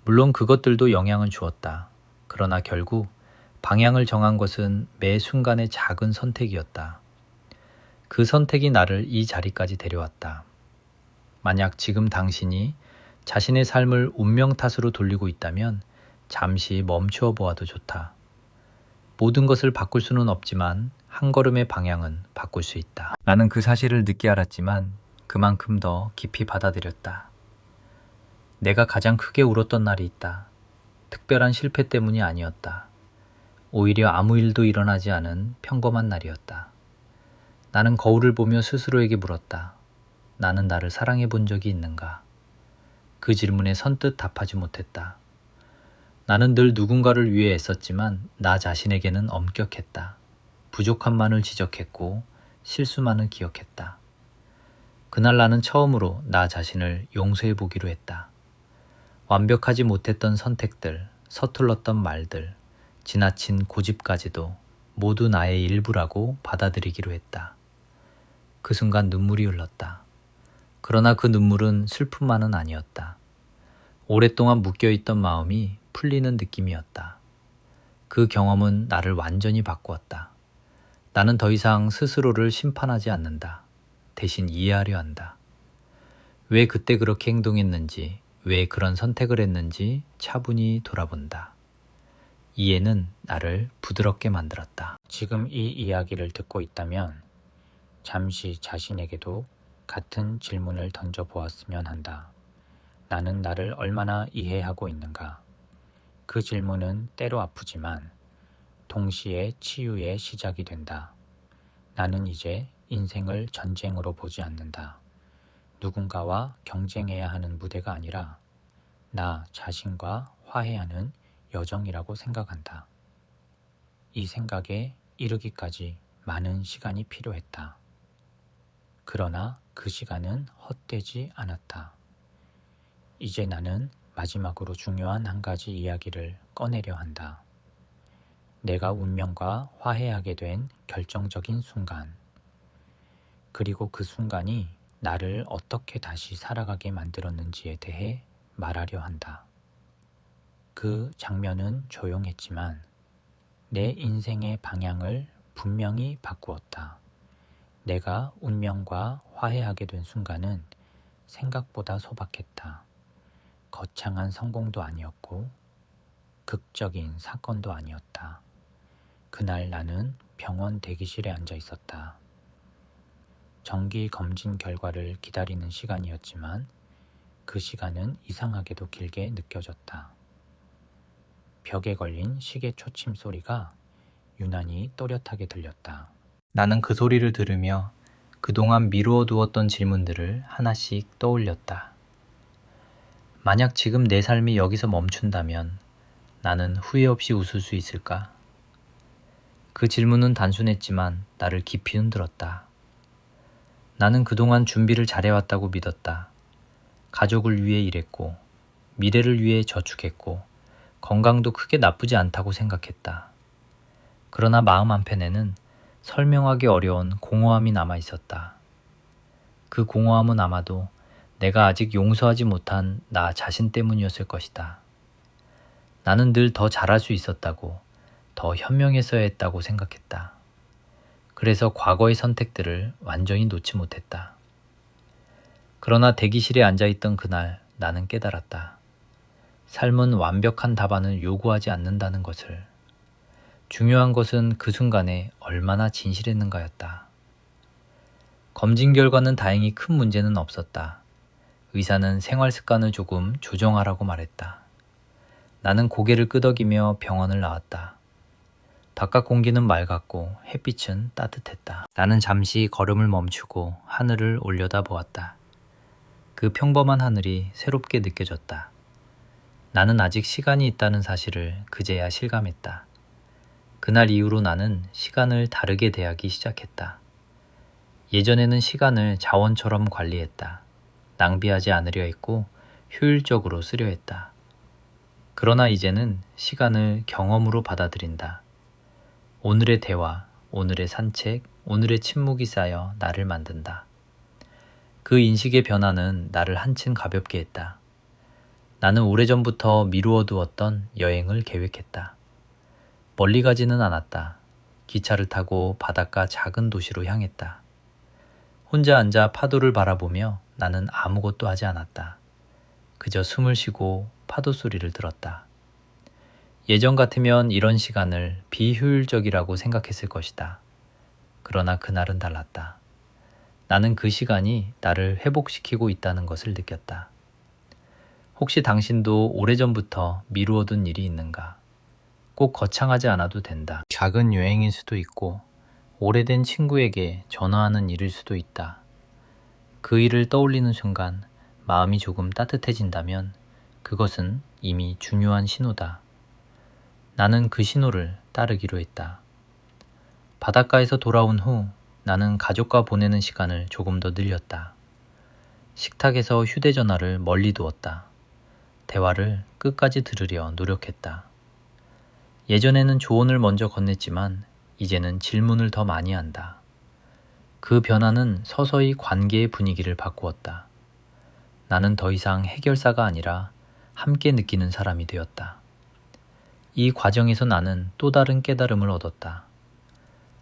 Speaker 1: 물론 그것들도 영향을 주었다. 그러나 결국 방향을 정한 것은 매 순간의 작은 선택이었다. 그 선택이 나를 이 자리까지 데려왔다. 만약 지금 당신이 자신의 삶을 운명 탓으로 돌리고 있다면 잠시 멈추어 보아도 좋다. 모든 것을 바꿀 수는 없지만 한 걸음의 방향은 바꿀 수 있다. 나는 그 사실을 늦게 알았지만 그만큼 더 깊이 받아들였다. 내가 가장 크게 울었던 날이 있다. 특별한 실패 때문이 아니었다. 오히려 아무 일도 일어나지 않은 평범한 날이었다. 나는 거울을 보며 스스로에게 물었다. 나는 나를 사랑해 본 적이 있는가? 그 질문에 선뜻 답하지 못했다. 나는 늘 누군가를 위해 애썼지만 나 자신에게는 엄격했다. 부족함만을 지적했고 실수만을 기억했다. 그날 나는 처음으로 나 자신을 용서해 보기로 했다. 완벽하지 못했던 선택들, 서툴렀던 말들, 지나친 고집까지도 모두 나의 일부라고 받아들이기로 했다. 그 순간 눈물이 흘렀다. 그러나 그 눈물은 슬픔만은 아니었다. 오랫동안 묶여있던 마음이 풀리는 느낌이었다. 그 경험은 나를 완전히 바꾸었다. 나는 더 이상 스스로를 심판하지 않는다. 대신 이해하려 한다. 왜 그때 그렇게 행동했는지, 왜 그런 선택을 했는지 차분히 돌아본다. 이해는 나를 부드럽게 만들었다. 지금 이 이야기를 듣고 있다면 잠시 자신에게도 같은 질문을 던져보았으면 한다. 나는 나를 얼마나 이해하고 있는가? 그 질문은 때로 아프지만 동시에 치유의 시작이 된다. 나는 이제 인생을 전쟁으로 보지 않는다. 누군가와 경쟁해야 하는 무대가 아니라 나 자신과 화해하는 여정이라고 생각한다. 이 생각에 이르기까지 많은 시간이 필요했다. 그러나 그 시간은 헛되지 않았다. 이제 나는 마지막으로 중요한 한 가지 이야기를 꺼내려 한다. 내가 운명과 화해하게 된 결정적인 순간, 그리고 그 순간이 나를 어떻게 다시 살아가게 만들었는지에 대해 말하려 한다. 그 장면은 조용했지만 내 인생의 방향을 분명히 바꾸었다. 내가 운명과 화해하게 된 순간은 생각보다 소박했다. 거창한 성공도 아니었고 극적인 사건도 아니었다. 그날 나는 병원 대기실에 앉아 있었다. 정기 검진 결과를 기다리는 시간이었지만 그 시간은 이상하게도 길게 느껴졌다. 벽에 걸린 시계 초침 소리가 유난히 또렷하게 들렸다. 나는 그 소리를 들으며 그동안 미루어 두었던 질문들을 하나씩 떠올렸다. 만약 지금 내 삶이 여기서 멈춘다면 나는 후회 없이 웃을 수 있을까? 그 질문은 단순했지만 나를 깊이 흔들었다. 나는 그동안 준비를 잘해왔다고 믿었다. 가족을 위해 일했고, 미래를 위해 저축했고, 건강도 크게 나쁘지 않다고 생각했다. 그러나 마음 한편에는 설명하기 어려운 공허함이 남아 있었다. 그 공허함은 아마도 내가 아직 용서하지 못한 나 자신 때문이었을 것이다. 나는 늘 더 잘할 수 있었다고, 더 현명했어야 했다고 생각했다. 그래서 과거의 선택들을 완전히 놓지 못했다. 그러나 대기실에 앉아있던 그날 나는 깨달았다. 삶은 완벽한 답안을 요구하지 않는다는 것을. 중요한 것은 그 순간에 얼마나 진실했는가였다. 검진 결과는 다행히 큰 문제는 없었다. 의사는 생활 습관을 조금 조정하라고 말했다. 나는 고개를 끄덕이며 병원을 나왔다. 바깥 공기는 맑았고 햇빛은 따뜻했다. 나는 잠시 걸음을 멈추고 하늘을 올려다보았다. 그 평범한 하늘이 새롭게 느껴졌다. 나는 아직 시간이 있다는 사실을 그제야 실감했다. 그날 이후로 나는 시간을 다르게 대하기 시작했다. 예전에는 시간을 자원처럼 관리했다. 낭비하지 않으려 했고 효율적으로 쓰려 했다. 그러나 이제는 시간을 경험으로 받아들인다. 오늘의 대화, 오늘의 산책, 오늘의 침묵이 쌓여 나를 만든다. 그 인식의 변화는 나를 한층 가볍게 했다. 나는 오래전부터 미루어 두었던 여행을 계획했다. 멀리 가지는 않았다. 기차를 타고 바닷가 작은 도시로 향했다. 혼자 앉아 파도를 바라보며 나는 아무것도 하지 않았다. 그저 숨을 쉬고 파도 소리를 들었다. 예전 같으면 이런 시간을 비효율적이라고 생각했을 것이다. 그러나 그날은 달랐다. 나는 그 시간이 나를 회복시키고 있다는 것을 느꼈다. 혹시 당신도 오래전부터 미루어둔 일이 있는가? 꼭 거창하지 않아도 된다. 작은 여행일 수도 있고 오래된 친구에게 전화하는 일일 수도 있다. 그 일을 떠올리는 순간 마음이 조금 따뜻해진다면 그것은 이미 중요한 신호다. 나는 그 신호를 따르기로 했다. 바닷가에서 돌아온 후 나는 가족과 보내는 시간을 조금 더 늘렸다. 식탁에서 휴대전화를 멀리 두었다. 대화를 끝까지 들으려 노력했다. 예전에는 조언을 먼저 건넸지만 이제는 질문을 더 많이 한다. 그 변화는 서서히 관계의 분위기를 바꾸었다. 나는 더 이상 해결사가 아니라 함께 느끼는 사람이 되었다. 이 과정에서 나는 또 다른 깨달음을 얻었다.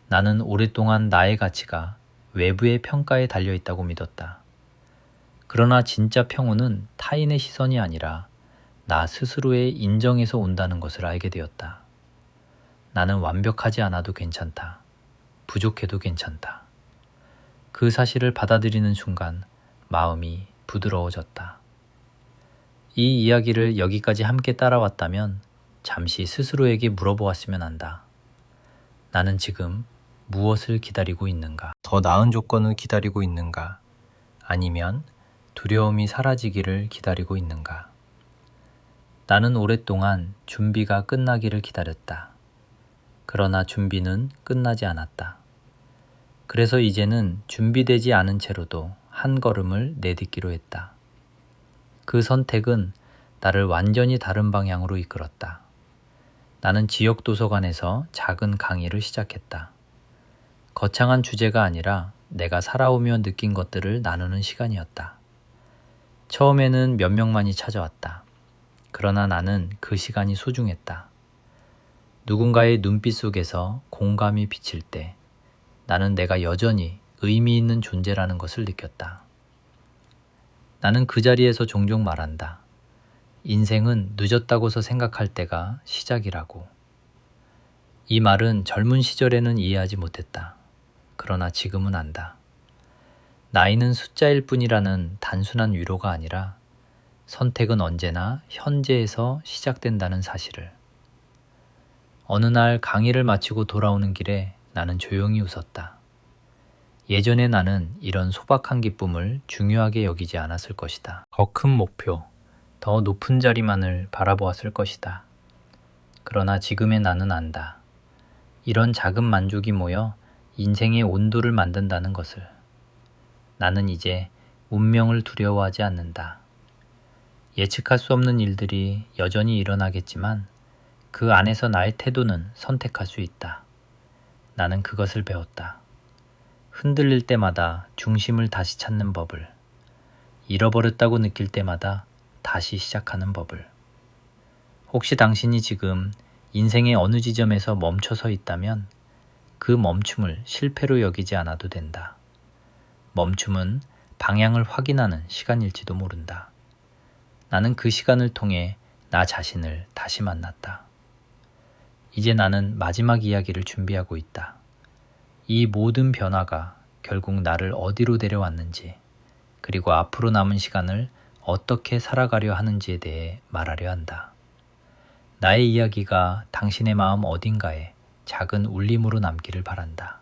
Speaker 1: 나는 오랫동안 나의 가치가 외부의 평가에 달려있다고 믿었다. 그러나 진짜 평온은 타인의 시선이 아니라 나 스스로의 인정에서 온다는 것을 알게 되었다. 나는 완벽하지 않아도 괜찮다. 부족해도 괜찮다. 그 사실을 받아들이는 순간 마음이 부드러워졌다. 이 이야기를 여기까지 함께 따라왔다면 잠시 스스로에게 물어보았으면 한다. 나는 지금 무엇을 기다리고 있는가? 더 나은 조건을 기다리고 있는가? 아니면 두려움이 사라지기를 기다리고 있는가? 나는 오랫동안 준비가 끝나기를 기다렸다. 그러나 준비는 끝나지 않았다. 그래서 이제는 준비되지 않은 채로도 한 걸음을 내딛기로 했다. 그 선택은 나를 완전히 다른 방향으로 이끌었다. 나는 지역 도서관에서 작은 강의를 시작했다. 거창한 주제가 아니라 내가 살아오며 느낀 것들을 나누는 시간이었다. 처음에는 몇 명만이 찾아왔다. 그러나 나는 그 시간이 소중했다. 누군가의 눈빛 속에서 공감이 비칠 때 나는 내가 여전히 의미 있는 존재라는 것을 느꼈다. 나는 그 자리에서 종종 말한다. 인생은 늦었다고서 생각할 때가 시작이라고. 이 말은 젊은 시절에는 이해하지 못했다. 그러나 지금은 안다. 나이는 숫자일 뿐이라는 단순한 위로가 아니라 선택은 언제나 현재에서 시작된다는 사실을. 어느 날 강의를 마치고 돌아오는 길에 나는 조용히 웃었다. 예전에 나는 이런 소박한 기쁨을 중요하게 여기지 않았을 것이다. 더 큰 목표, 더 높은 자리만을 바라보았을 것이다. 그러나 지금의 나는 안다. 이런 작은 만족이 모여 인생의 온도를 만든다는 것을. 나는 이제 운명을 두려워하지 않는다. 예측할 수 없는 일들이 여전히 일어나겠지만 그 안에서 나의 태도는 선택할 수 있다. 나는 그것을 배웠다. 흔들릴 때마다 중심을 다시 찾는 법을, 잃어버렸다고 느낄 때마다 다시 시작하는 법을. 혹시 당신이 지금 인생의 어느 지점에서 멈춰서 있다면 그 멈춤을 실패로 여기지 않아도 된다. 멈춤은 방향을 확인하는 시간일지도 모른다. 나는 그 시간을 통해 나 자신을 다시 만났다. 이제 나는 마지막 이야기를 준비하고 있다. 이 모든 변화가 결국 나를 어디로 데려왔는지, 그리고 앞으로 남은 시간을 어떻게 살아가려 하는지에 대해 말하려 한다. 나의 이야기가 당신의 마음 어딘가에 작은 울림으로 남기를 바란다.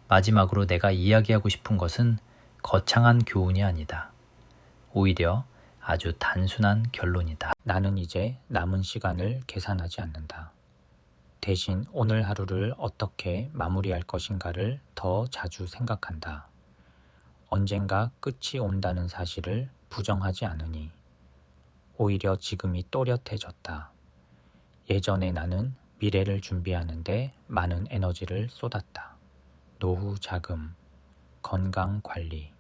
Speaker 1: 마지막으로 내가 이야기하고 싶은 것은 거창한 교훈이 아니다. 오히려 아주 단순한 결론이다. 나는 이제 남은 시간을 계산하지 않는다. 대신 오늘 하루를 어떻게 마무리할 것인가를 더 자주 생각한다. 언젠가 끝이 온다는 사실을 부정하지 않으니 오히려 지금이 또렷해졌다. 예전에 나는 미래를 준비하는데 많은 에너지를 쏟았다. 노후 자금, 건강 관리,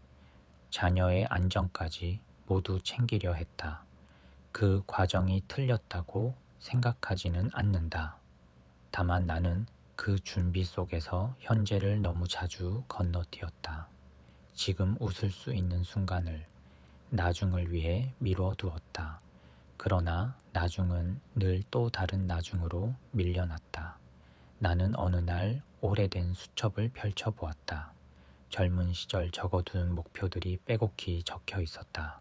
Speaker 1: 자녀의 안정까지 모두 챙기려 했다. 그 과정이 틀렸다고 생각하지는 않는다. 다만 나는 그 준비 속에서 현재를 너무 자주 건너뛰었다. 지금 웃을 수 있는 순간을 나중을 위해 미뤄두었다. 그러나 나중은 늘 또 다른 나중으로 밀려났다. 나는 어느 날 오래된 수첩을 펼쳐보았다. 젊은 시절 적어둔 목표들이 빼곡히 적혀 있었다.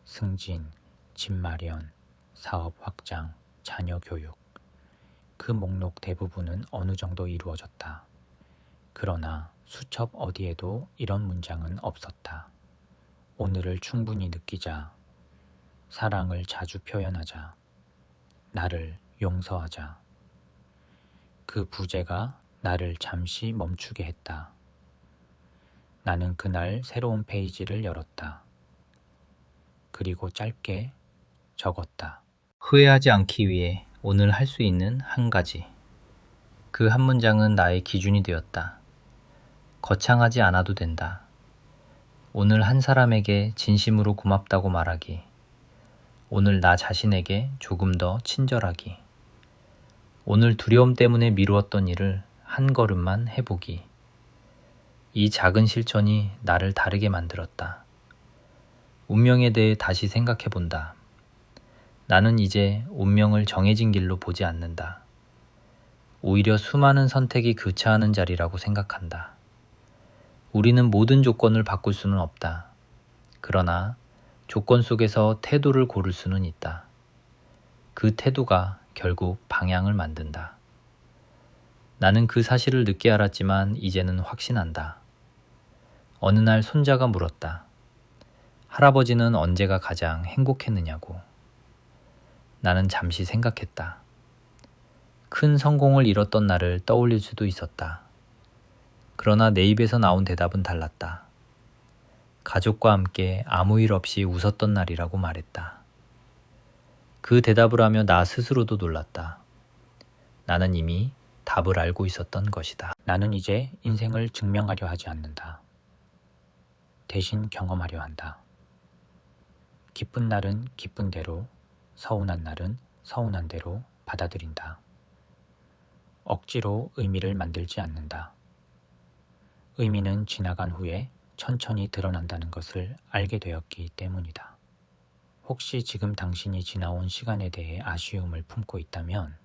Speaker 1: 승진, 집 마련, 사업 확장, 자녀 교육. 그 목록 대부분은 어느 정도 이루어졌다. 그러나 수첩 어디에도 이런 문장은 없었다. 오늘을 충분히 느끼자. 사랑을 자주 표현하자. 나를 용서하자. 그 부재가 나를 잠시 멈추게 했다. 나는 그날 새로운 페이지를 열었다. 그리고 짧게 적었다. 후회하지 않기 위해 오늘 할 수 있는 한 가지. 그 한 문장은 나의 기준이 되었다. 거창하지 않아도 된다. 오늘 한 사람에게 진심으로 고맙다고 말하기. 오늘 나 자신에게 조금 더 친절하기. 오늘 두려움 때문에 미루었던 일을 한 걸음만 해보기. 이 작은 실천이 나를 다르게 만들었다. 운명에 대해 다시 생각해 본다. 나는 이제 운명을 정해진 길로 보지 않는다. 오히려 수많은 선택이 교차하는 자리라고 생각한다. 우리는 모든 조건을 바꿀 수는 없다. 그러나 조건 속에서 태도를 고를 수는 있다. 그 태도가 결국 방향을 만든다. 나는 그 사실을 늦게 알았지만 이제는 확신한다. 어느 날 손자가 물었다. 할아버지는 언제가 가장 행복했느냐고. 나는 잠시 생각했다. 큰 성공을 이뤘던 날을 떠올릴 수도 있었다. 그러나 내 입에서 나온 대답은 달랐다. 가족과 함께 아무 일 없이 웃었던 날이라고 말했다. 그 대답을 하며 나 스스로도 놀랐다. 나는 이미 답을 알고 있었던 것이다. 나는 이제 인생을 증명하려 하지 않는다. 대신 경험하려 한다. 기쁜 날은 기쁜 대로, 서운한 날은 서운한 대로 받아들인다. 억지로 의미를 만들지 않는다. 의미는 지나간 후에 천천히 드러난다는 것을 알게 되었기 때문이다. 혹시 지금 당신이 지나온 시간에 대해 아쉬움을 품고 있다면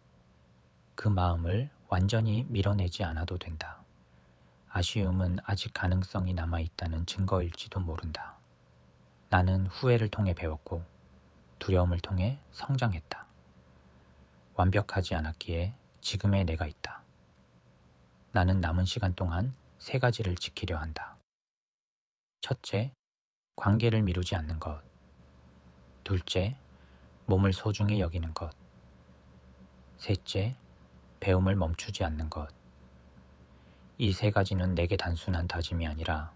Speaker 1: 그 마음을 완전히 밀어내지 않아도 된다. 아쉬움은 아직 가능성이 남아있다는 증거일지도 모른다. 나는 후회를 통해 배웠고 두려움을 통해 성장했다. 완벽하지 않았기에 지금의 내가 있다. 나는 남은 시간 동안 3가지를 지키려 한다. 첫째, 관계를 미루지 않는 것. 둘째, 몸을 소중히 여기는 것. 셋째, 배움을 멈추지 않는 것. 이 3가지는 내게 단순한 다짐이 아니라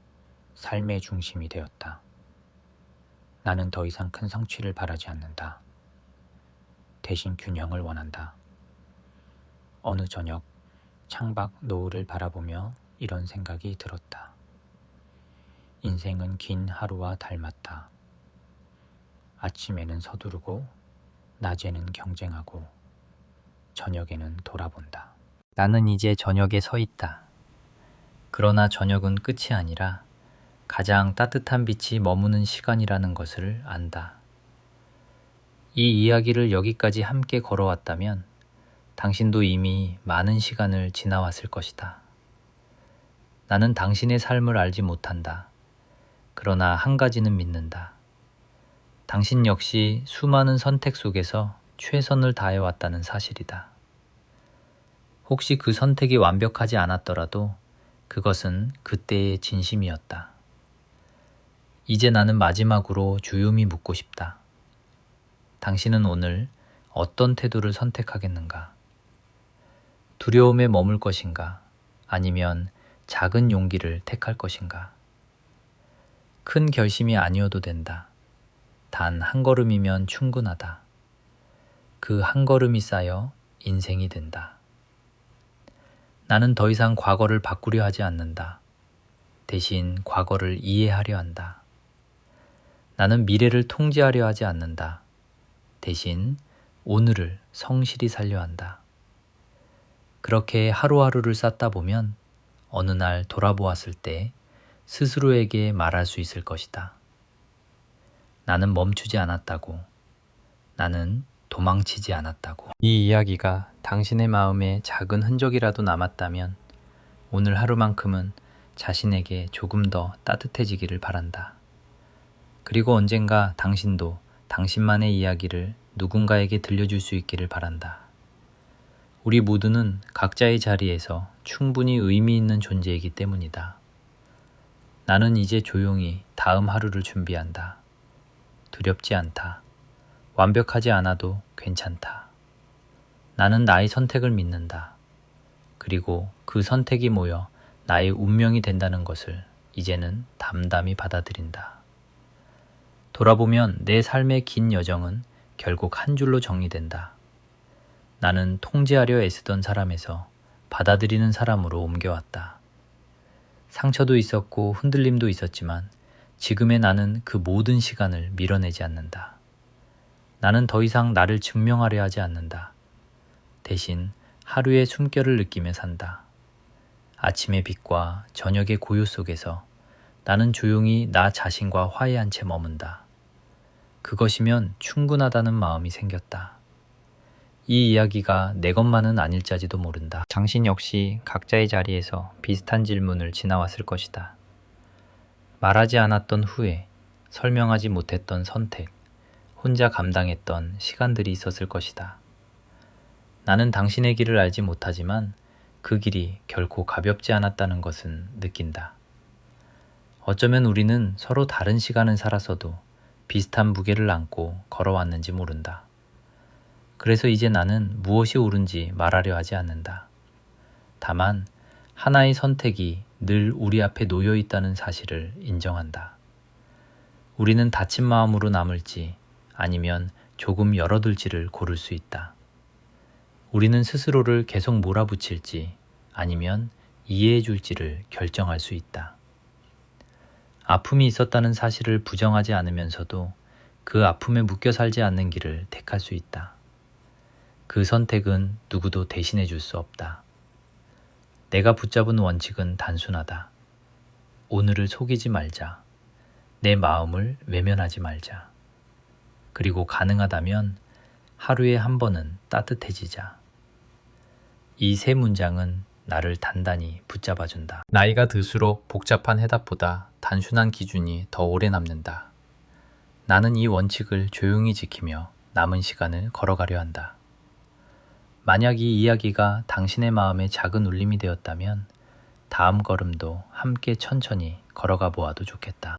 Speaker 1: 삶의 중심이 되었다. 나는 더 이상 큰 성취를 바라지 않는다. 대신 균형을 원한다. 어느 저녁 창밖 노을을 바라보며 이런 생각이 들었다. 인생은 긴 하루와 닮았다. 아침에는 서두르고 낮에는 경쟁하고 저녁에는 돌아본다. 나는 이제 저녁에 서 있다. 그러나 저녁은 끝이 아니라 가장 따뜻한 빛이 머무는 시간이라는 것을 안다. 이 이야기를 여기까지 함께 걸어왔다면 당신도 이미 많은 시간을 지나왔을 것이다. 나는 당신의 삶을 알지 못한다. 그러나 한 가지는 믿는다. 당신 역시 수많은 선택 속에서 최선을 다해왔다는 사실이다. 혹시 그 선택이 완벽하지 않았더라도 그것은 그때의 진심이었다. 이제 나는 마지막으로 주요미 묻고 싶다. 당신은 오늘 어떤 태도를 선택하겠는가? 두려움에 머물 것인가? 아니면 작은 용기를 택할 것인가? 큰 결심이 아니어도 된다. 단 한 걸음이면 충분하다. 그 한 걸음이 쌓여 인생이 된다. 나는 더 이상 과거를 바꾸려 하지 않는다. 대신 과거를 이해하려 한다. 나는 미래를 통제하려 하지 않는다. 대신 오늘을 성실히 살려 한다. 그렇게 하루하루를 쌓다 보면 어느 날 돌아보았을 때 스스로에게 말할 수 있을 것이다. 나는 멈추지 않았다고. 나는 도망치지 않았다고. 이 이야기가 당신의 마음에 작은 흔적이라도 남았다면 오늘 하루만큼은 자신에게 조금 더 따뜻해지기를 바란다. 그리고 언젠가 당신도 당신만의 이야기를 누군가에게 들려줄 수 있기를 바란다. 우리 모두는 각자의 자리에서 충분히 의미 있는 존재이기 때문이다. 나는 이제 조용히 다음 하루를 준비한다. 두렵지 않다. 완벽하지 않아도 괜찮다. 나는 나의 선택을 믿는다. 그리고 그 선택이 모여 나의 운명이 된다는 것을 이제는 담담히 받아들인다. 돌아보면 내 삶의 긴 여정은 결국 한 줄로 정리된다. 나는 통제하려 애쓰던 사람에서 받아들이는 사람으로 옮겨왔다. 상처도 있었고 흔들림도 있었지만 지금의 나는 그 모든 시간을 밀어내지 않는다. 나는 더 이상 나를 증명하려 하지 않는다. 대신 하루의 숨결을 느끼며 산다. 아침의 빛과 저녁의 고요 속에서 나는 조용히 나 자신과 화해한 채 머문다. 그것이면 충분하다는 마음이 생겼다. 이 이야기가 내 것만은 아닐지도 모른다. 당신 역시 각자의 자리에서 비슷한 질문을 지나왔을 것이다. 말하지 않았던 후회, 설명하지 못했던 선택, 혼자 감당했던 시간들이 있었을 것이다. 나는 당신의 길을 알지 못하지만 그 길이 결코 가볍지 않았다는 것은 느낀다. 어쩌면 우리는 서로 다른 시간을 살았어도 비슷한 무게를 안고 걸어왔는지 모른다. 그래서 이제 나는 무엇이 옳은지 말하려 하지 않는다. 다만 하나의 선택이 늘 우리 앞에 놓여 있다는 사실을 인정한다. 우리는 다친 마음으로 남을지 아니면 조금 열어둘지를 고를 수 있다. 우리는 스스로를 계속 몰아붙일지 아니면 이해해 줄지를 결정할 수 있다. 아픔이 있었다는 사실을 부정하지 않으면서도 그 아픔에 묶여 살지 않는 길을 택할 수 있다. 그 선택은 누구도 대신해 줄 수 없다. 내가 붙잡은 원칙은 단순하다. 오늘을 속이지 말자. 내 마음을 외면하지 말자. 그리고 가능하다면 하루에 한 번은 따뜻해지자. 이 세 문장은 나를 단단히 붙잡아준다. 나이가 들수록 복잡한 해답보다 단순한 기준이 더 오래 남는다. 나는 이 원칙을 조용히 지키며 남은 시간을 걸어가려 한다. 만약 이 이야기가 당신의 마음에 작은 울림이 되었다면 다음 걸음도 함께 천천히 걸어가 보아도 좋겠다.